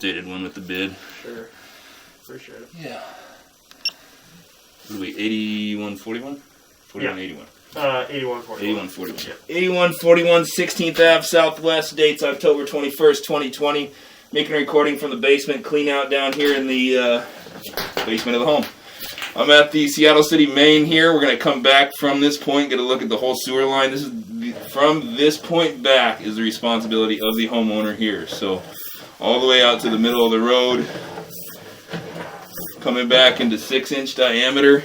updated one with the bid. Sure. Appreciate it. Yeah. What are we, 8141? 4181. 8141. 8141. Yeah. 8141, 16th Ave Southwest. Dates October 21st, 2020. Making a recording from the basement, clean out down here in the basement of the home. I'm at the Seattle City main here. We're going to come back from this point, get a look at the whole sewer line. This is from this point back is the responsibility of the homeowner here. So all the way out to the middle of the road, coming back into 6-inch diameter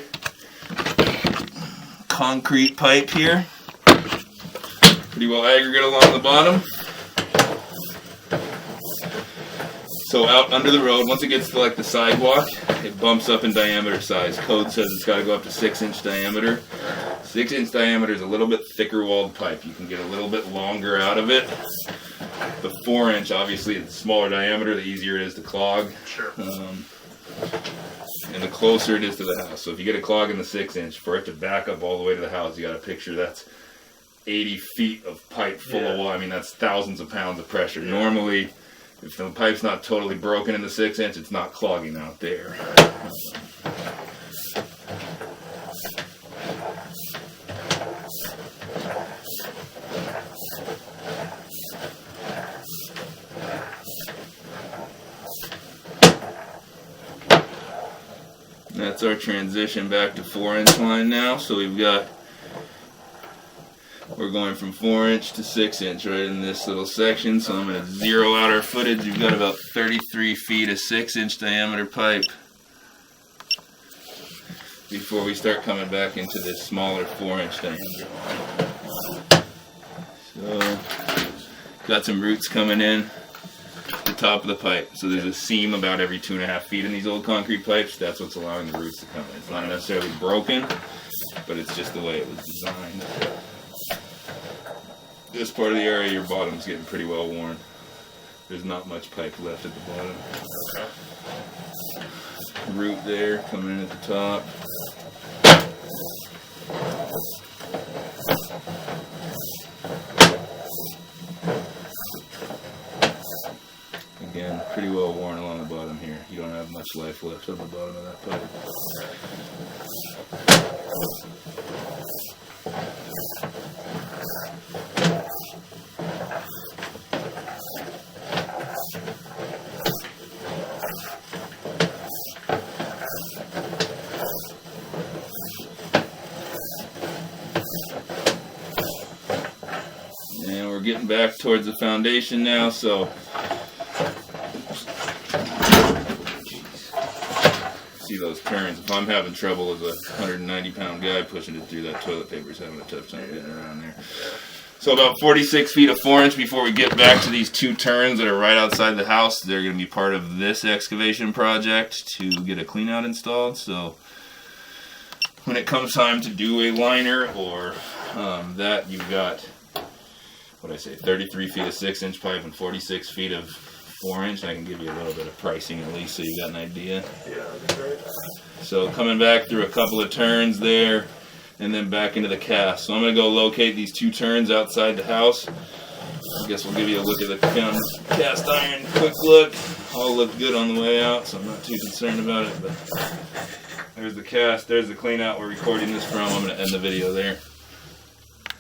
concrete pipe here. Pretty well aggregate along the bottom. So out under the road, once it gets to like the sidewalk, it bumps up in diameter size. Code says it's got to go up to 6-inch diameter. 6-inch diameter is a little bit thicker walled pipe. You can get a little bit longer out of it. The 4-inch, obviously, the smaller diameter, the easier it is to clog. Sure. And the closer it is to the house. So if you get a clog in the 6-inch, for it to back up all the way to the house, you got a picture that's 80 feet of pipe full of water. I mean, that's thousands of pounds of pressure. Yeah. Normally, if the pipe's not totally broken in the 6-inch, it's not clogging out there. That's our transition back to 4-inch line now. So we're going from 4-inch to 6-inch right in this little section. So I'm going to zero out our footage. We've got about 33 feet of 6-inch diameter pipe before we start coming back into this smaller 4-inch diameter line. So got some roots coming in the top of the pipe. So there's a seam about every 2.5 feet in these old concrete pipes. That's what's allowing the roots to come in. It's not necessarily broken, but it's just the way it was designed. This part of the area, your bottom's getting pretty well worn. There's not much pipe left at the bottom. Root there, coming in at the top. Again, pretty well worn along the bottom here. You don't have much life left on the bottom of that pipe. And we're getting back towards the foundation now, so see those turns. If I'm having trouble as a 190-pound guy pushing it through, that toilet paper's having a tough time getting around there. So about 46 feet of 4-inch before we get back to these two turns that are right outside the house. They're going to be part of this excavation project to get a clean out installed. So when it comes time to do a liner or that, you've got, what I say, 33 feet of 6-inch pipe and 46 feet of 4-inch. I can give you a little bit of pricing at least so you got an idea. Yeah, that'd be great. So coming back through a couple of turns there and then back into the cast. So I'm going to go locate these two turns outside the house. I guess we'll give you a look at the cast iron, quick look. All looked good on the way out, so I'm not too concerned about it. But there's the cast, there's the clean out we're recording this from. I'm going to end the video there.